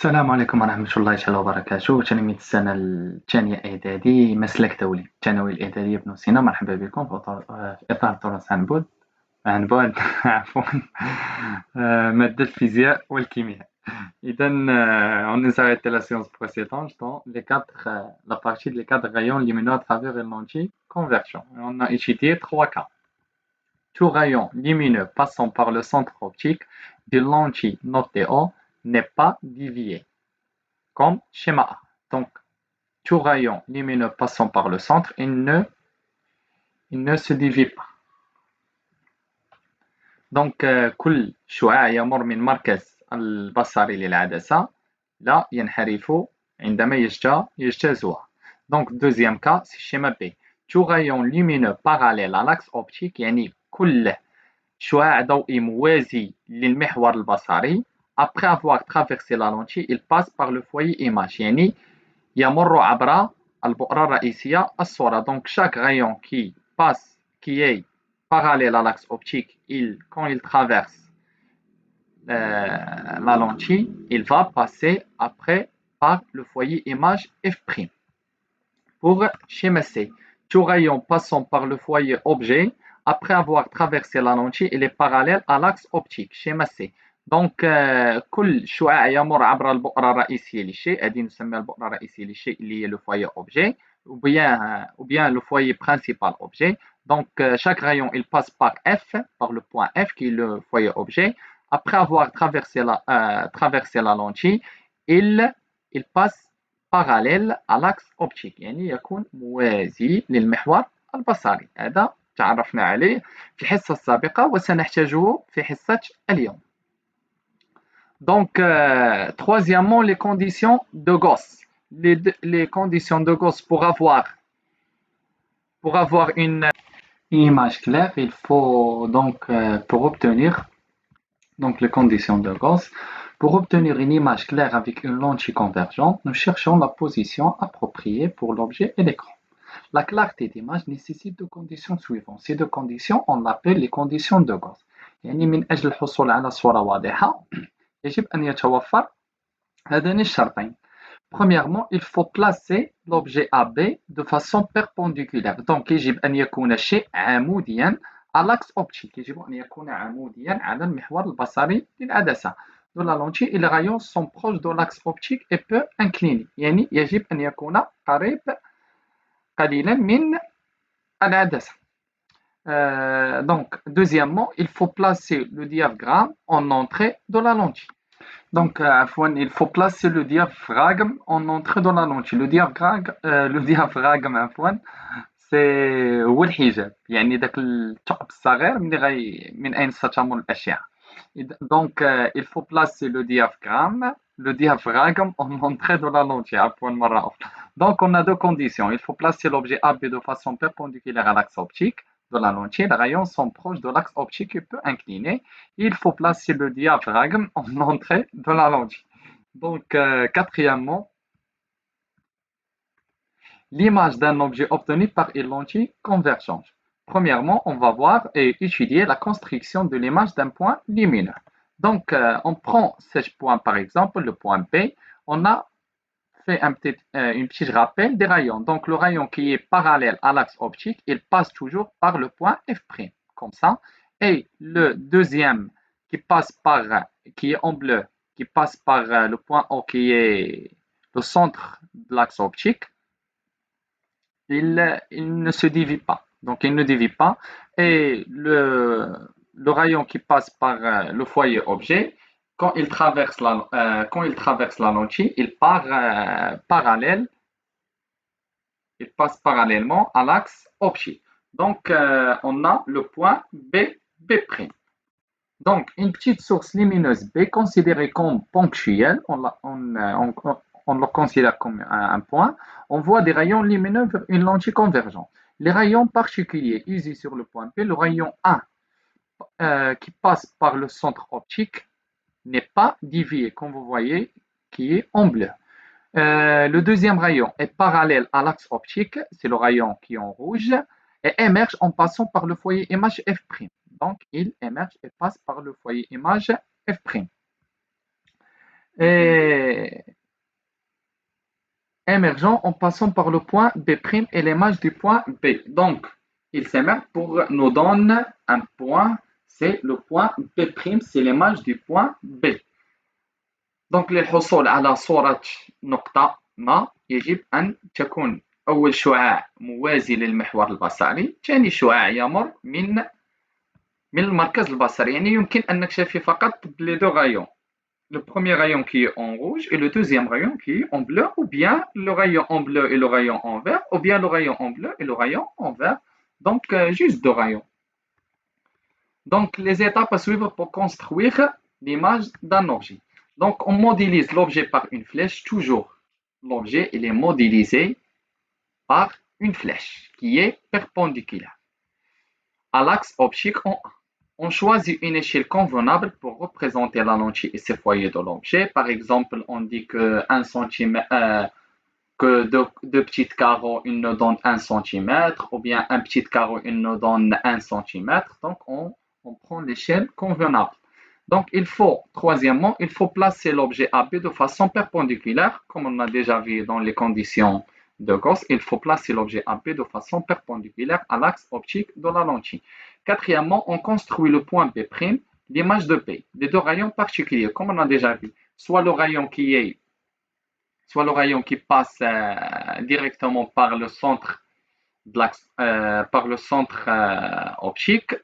السلام عليكم ورحمة الله تعالى وبركاته. تلاميذ السنة الثانية إعدادي مسلك دولي الثانوية الإعدادية بن سينا، مرحبا بكم في إطار دروس عن بعد عفوا. مادة الفيزياء والكيمياء. إذا on nous a arrêté la séance précédente dans la partie des quatre rayons lumineux à travers une lentille conversion. On a étudié trois cas. Tout rayon lumineux passant par le centre optique d'une lentille notée haut n'est pas dévié, comme schéma A. Donc, tout rayon lumineux passant par le centre, il ne se dévie pas. Donc, كل شعاع يمر من مركز البصري للعدسة لا ينحرف عندما يجتازها. Donc, deuxième cas, c'est schéma B. Tout rayon lumineux parallèle à l'axe optique، يعني كل شعاع ضوئي موازي للمحور البصري après avoir traversé la lentille il passe par le foyer image، يعني يمر عبر البؤرة الرئيسية الصورة. Donc chaque rayon qui est parallèle à l'axe optique, quand il traverse la lentille, il va passer après par le foyer image F'. Pour schéma C, tout rayon passant par le foyer objet après avoir traversé la lentille, il est parallèle à l'axe optique. Schéma C. Donc كل شعاع يمر عبر البؤرة الرئيسية للشيء، هذه نسميها البؤرة الرئيسية للشيء اللي هي le foyer objet ou bien le foyer principal objet. Donc chaque rayon il passe par F, par le point F qui est le foyer objet. Après avoir traversé la lentille, il passe parallèle à l'axe optique، يعني يكون موازي للمحور البصري. هذا تعرفنا عليه في الحصة السابقة وسنحتاجه في حصة اليوم. Donc, troisièmement, les conditions de Gauss. Les conditions de Gauss pour avoir une image claire, il faut donc, pour obtenir donc les conditions de Gauss, pour obtenir une image claire avec une lentille convergente, nous cherchons la position appropriée pour l'objet et l'écran. La clarté d'image nécessite deux conditions suivantes. Ces deux conditions, on l'appelle les conditions de Gauss. يعني من أجل الحصول على صورة واضحة يجب أن يتوفر هذين الشرطين. Premièrement, il faut placer l'objet AB de façon perpendiculaire. Donc يجب أن يكون الشيء عموديا à l'axe optique. يجب أن يكون عموديا على المحور البصري للعدسة de la lentille et les rayons sont proches de l'axe optique et peu inclinés. يعني يجب أن يكون قريب قليلا من العدسة. Donc, deuxièmement, il faut placer le diaphragme en entrée de la lentille. Donc, il faut placer le diaphragme en entrée de la lentille. Le diaphragme c'est هو الحجاب، يعني ذاك الثقب الصغير من أين ستمر الأشعة. Donc, il faut placer le diaphragme en entrée de la lentille. Donc, on a deux conditions. Il faut placer l'objet AB de façon perpendiculaire à l'axe optique de la lentille. Les rayons sont proches de l'axe optique et peu inclinés. Il faut placer le diaphragme en entrée de la lentille. Donc, quatrièmement, l'image d'un objet obtenu par une lentille convergente. Premièrement, on va voir et étudier la construction de l'image d'un point lumineux. Donc, on prend ce point par exemple, le point P. On a fait un petit rappel des rayons. Donc, le rayon qui est parallèle à l'axe optique, il passe toujours par le point F', comme ça. Et le deuxième qui est en bleu, qui passe par le point O qui est le centre de l'axe optique, il ne se dévie pas. Donc, il ne dévie pas. Et le rayon qui passe par le foyer objet, quand il traverse la lentille, il passe parallèlement à l'axe optique. Donc, on a le point B'. Donc, une petite source lumineuse B considérée comme ponctuelle, on le considère comme un point, on voit des rayons lumineux vers une lentille convergente. Les rayons particuliers ici sur le point P, le rayon A qui passe par le centre optique n'est pas dévié, comme vous voyez, qui est en bleu. Le deuxième rayon est parallèle à l'axe optique, c'est le rayon qui est en rouge, et émerge en passant par le foyer image F'. Donc, il émerge et passe par le foyer image F'. Et émergent en passant par le point B' et l'image du point B. Donc, il s'émerge pour nous donner un point, c'est le point B', c'est l'image du point B. Donc للحصول على صورة نقطة ما يجب أن تكون أول شعاع موازي للمحور البصري، ثاني شعاع يمر من المركز البصري، يعني يمكن أن نكتفي فقط بلي دو غايون، le premier rayon qui est en rouge et le deuxième rayon qui est en bleu, ou bien le rayon en bleu et le rayon en vert, ou bien le rayon en bleu et le rayon en vert. Donc, juste deux rayons. Donc, les étapes à suivre pour construire l'image d'un objet. Donc, on modélise l'objet par une flèche, toujours. L'objet, il est modélisé par une flèche qui est perpendiculaire à l'axe optique en A. On choisit une échelle convenable pour représenter la lentille et ses foyers de l'objet. Par exemple, on dit que 1 cm, que deux petits carreaux, ils nous donnent 1 cm, ou bien un petit carreau, il nous donne 1 cm. Donc, on prend l'échelle convenable. Donc, troisièmement, il faut placer l'objet AB de façon perpendiculaire, comme on a déjà vu dans les conditions de Gauss, il faut placer l'objet AB de façon perpendiculaire à l'axe optique de la lentille. Quatrièmement, on construit le point B', l'image de P, les deux rayons particuliers, comme on a déjà vu, soit le rayon qui passe directement par le centre optique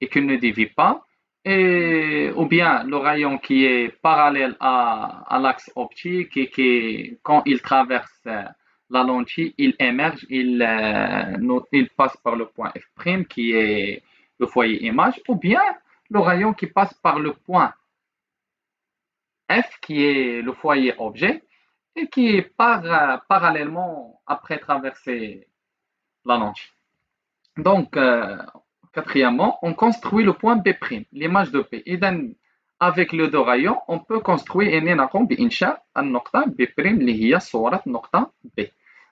et qui ne dévie pas, ou bien le rayon qui est parallèle à l'axe optique et qui, quand il traverse la lentille, il émerge, il passe par le point F' qui est le foyer image, ou bien le rayon qui passe par le point F qui est le foyer objet et qui part parallèlement après traverser la lentille. Donc, quatrièmement, on construit le point B', l'image de P. Avec le deux rayons, on peut construire النقطة B' اللي هي صورة نقطة B.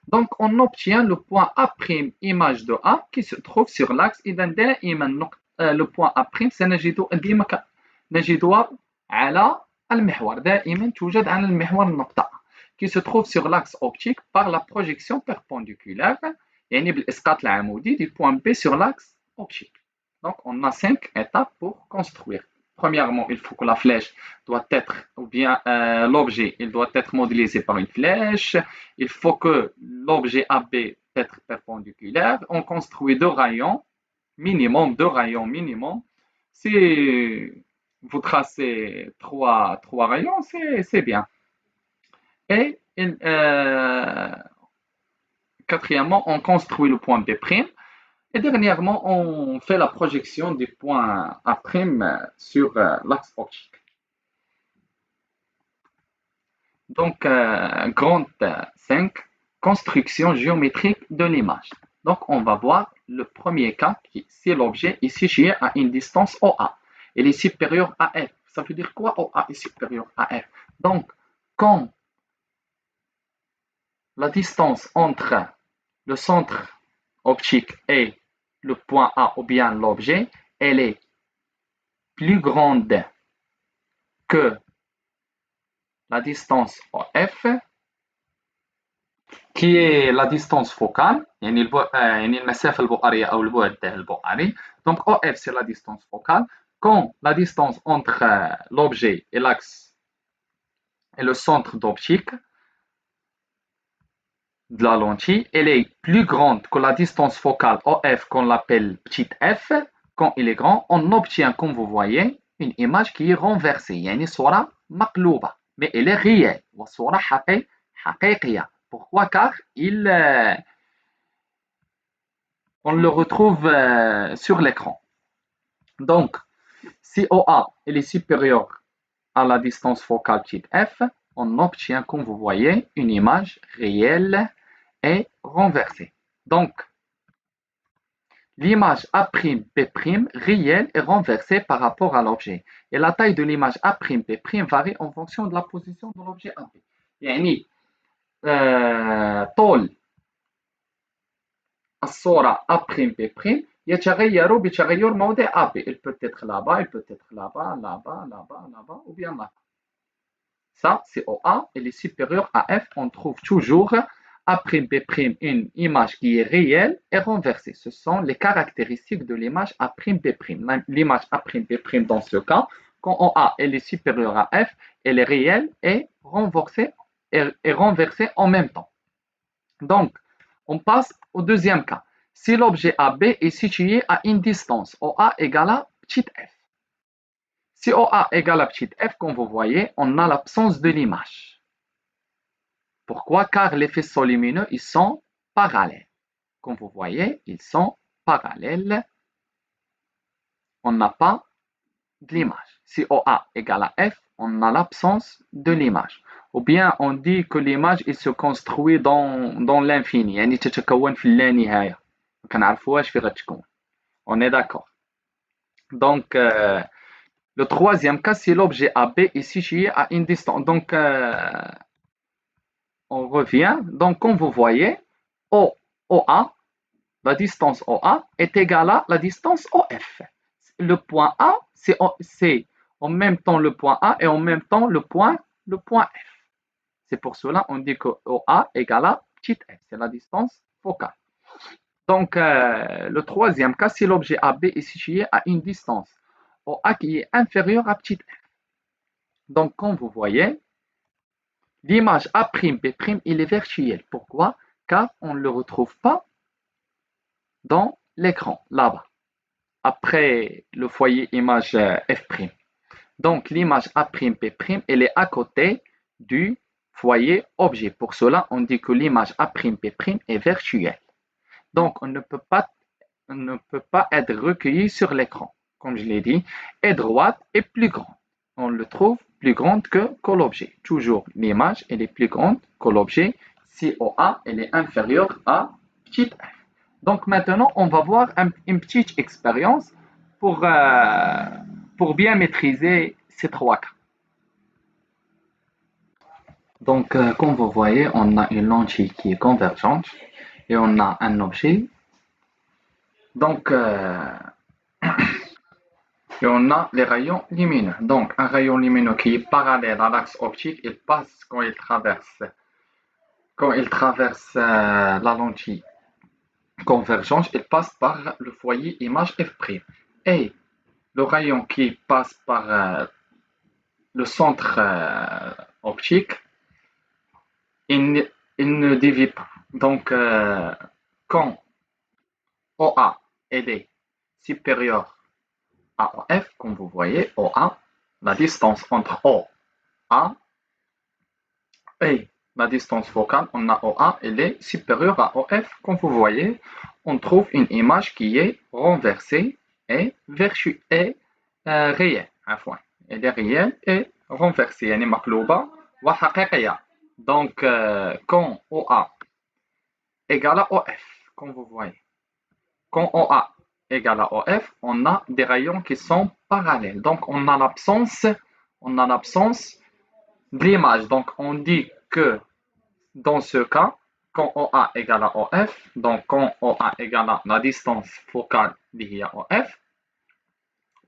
Donc, on obtient le point A', image de A, qui se trouve sur l'axe. Le point A', نجدها على المحور. دائما توجد على المحور النقطة qui se trouve sur l'axe optique par la projection perpendiculaire, يعني بالإسقاط العمودي du point B sur l'axe optique. Donc, on a 5 étapes pour construire. Premièrement, il faut que la flèche doit être, ou bien l'objet, il doit être modélisé par une flèche. Il faut que l'objet AB être perpendiculaire. On construit deux rayons minimum. Si vous tracez trois rayons, c'est bien. Et quatrièmement, on construit le point B'. Et dernièrement, on fait la projection du point A' sur l'axe optique. Donc, grande 5, construction géométrique de l'image. Donc, on va voir le premier cas, si l'objet est situé à une distance OA. Il est supérieur à F. Ça veut dire quoi OA est supérieur à F? Donc, quand la distance entre le centre optique et le point A ou bien l'objet, elle est plus grande que la distance OF, qui est la distance focale, يعني المسافة البؤرية أو البعد البؤري. Donc OF c'est la distance focale. Quand la distance entre l'objet et l'axe et le centre d'optique de la lentille, elle est plus grande que la distance focale OF qu'on l'appelle petite f. Quand il est grand, on obtient, comme vous voyez, une image qui est renversée, يعني صورة مقلوبة, mais elle est réelle, وصورة حقيقية. Pourquoi? Car on le retrouve sur l'écran. Donc, si OA elle est supérieure à la distance focale petite f, on obtient, comme vous voyez, une image réelle et renversée. Donc, l'image A'B' réelle est renversée par rapport à l'objet. Et la taille de l'image A'B' varie en fonction de la position de l'objet AB. يعني طول الصورة A'B' يتغير بتغير موضع AB. Il peut être là-bas, il peut être là-bas, là-bas, là-bas, là-bas, ou bien là. Ça, c'est OA, elle est supérieure à F. On trouve toujours A'B', une image qui est réelle et renversée. Ce sont les caractéristiques de l'image A'B'. L'image A'B' dans ce cas, quand OA elle est supérieure à F, elle est réelle et renversée en même temps. Donc, on passe au deuxième cas. Si l'objet AB est situé à une distance OA égale à petite f. Si OA égale à petite f, comme vous voyez, on a l'absence de l'image. Pourquoi? Car les faisceaux lumineux, ils sont parallèles. Comme vous voyez, ils sont parallèles. On n'a pas de l'image. Si OA égale à f, on a l'absence de l'image. Ou bien on dit que l'image il se construit dans l'infini. يعني تتكون في اللانهاية. ما كنعرفوهاش فين غتكون. On est d'accord. Donc, le troisième cas, si l'objet AB est situé à une distance. Donc, on revient. Donc, comme vous voyez, OA, la distance OA est égale à la distance OF. Le point A, c'est en même temps le point A et en même temps le point F. C'est pour cela qu'on dit que OA égale à petite f. C'est la distance focale. Donc, le troisième cas, si l'objet AB est situé à une distance OA qui est inférieure à petite f. Donc, comme vous voyez, l'image A'B', il est virtuel. Pourquoi? Car on ne le retrouve pas dans l'écran, là-bas, après le foyer image F'. Donc, l'image A'B', elle est à côté du foyer objet. Pour cela, on dit que l'image A'B' est virtuelle. Donc, on ne peut pas être recueilli sur l'écran. Comme je l'ai dit, est droite et plus grande. On le trouve plus grande que l'objet. Toujours, l'image, elle est plus grande que l'objet si OA, elle est inférieure à petite f. Donc, maintenant, on va voir une petite expérience pour bien maîtriser ces trois cas. Donc, comme vous voyez, on a une lentille qui est convergente et on a un objet. Donc, et on a les rayons lumineux. Donc, un rayon lumineux qui est parallèle à l'axe optique, il passe quand il traverse la lentille convergente, il passe par le foyer image F'. Et le rayon qui passe par le centre optique, il ne dévie pas. Donc, quand OA est supérieur à OF, comme vous voyez, OA, la distance entre OA et la distance focale, on a OA, elle est supérieure à OF. Comme vous voyez, on trouve une image qui est renversée et réelle. Elle est réelle et renversée. يعني مقلوبة وحقيقية. Donc, quand OA égale à OF, comme vous voyez, quand OA égale à OF, on a des rayons qui sont parallèles. Donc, on a l'absence de l'image. Donc, on dit que dans ce cas, quand OA égale à OF, donc quand OA égale à la distance focale liée à OF,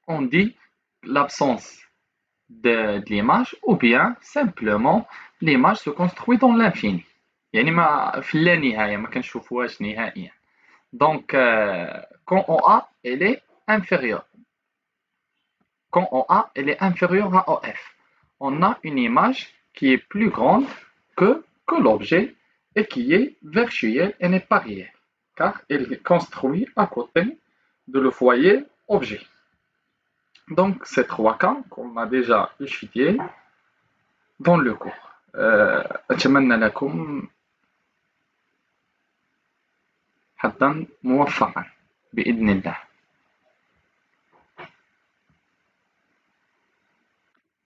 on dit l'absence de l'image ou bien simplement l'image se construit dans l'infini. يعني ما في اللانهاية ما كنشوفوهاش نهائيا. Donc, quand OA elle est inférieure, à OF, on a une image qui est plus grande que l'objet et qui est virtuelle et n'est pas réelle, car elle est construite à côté de le foyer objet. Donc, ces trois cas qu'on a déjà étudiés dans le cours. أتمنى لكم حظا موفقا بإذن الله.